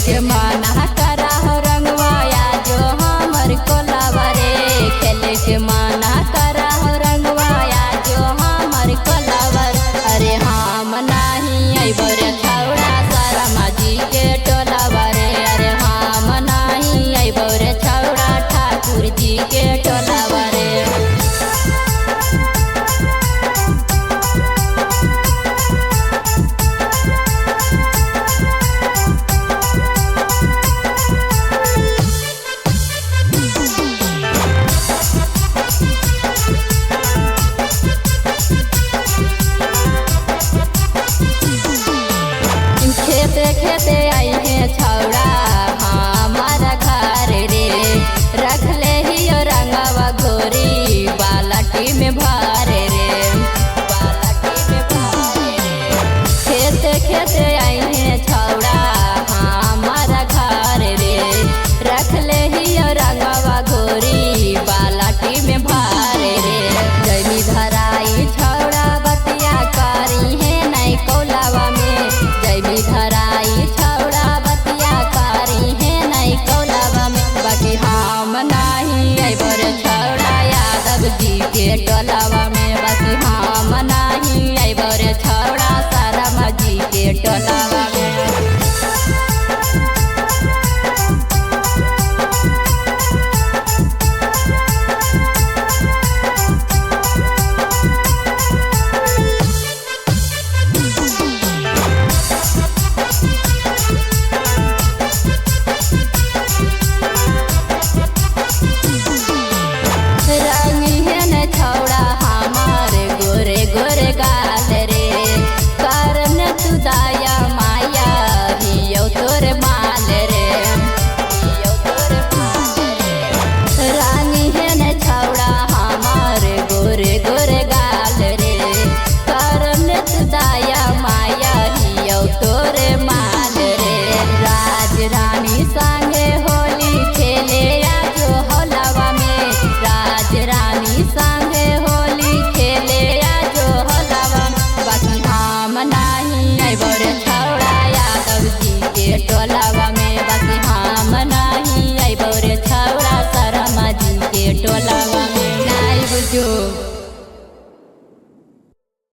के माना करा हो रंगवा जो हमर कोलावा रे खेले के माना करा हो रंगवा जो हमर कोलावा अरे हम नाही अइबो रे छौड़ा सारा माजी के टोलावा रे अरे हम नाही अइबो रे छौड़ा ठाकुर जी के टोलावा रे खेते खेते आई है छौड़ा हमारा घर रे रख ले ही रंगवा घोरी बालटी में भरे रे बालटी में भरे रे खेते खेते आई है छौड़ा हमारा घर रे रख ले ही रंगवा घोरी बालटी में भरे रे जमी धराई छौड़ा बतिया करी है नहीं कोलावा में जमी धराई छौड़ा बतिया करी है नहीं कोलावा में बाकी हम नहीं अइबो रे छौड़ा यादव जी के टोलावा में बाकी हम नहीं अइबो रे छौड़ा सारा माजी के टोलावा में रंगी है न छौड़ा हमारे गोरे गोरे गाल रे करन तू दाया माया हियो तोरे माल रे हियो तोरे माल रे रंगी है न छौड़ा हमारे गोरे गोरे गाल रे करन तू दाया माया हियो तोरे माल रे राज रानी संगे होली खेले जो होलावा में राज रानी संगे होली खेले जो होलावा बाकी हम नहीं अइबो रे छौड़ा यादव जी के टोला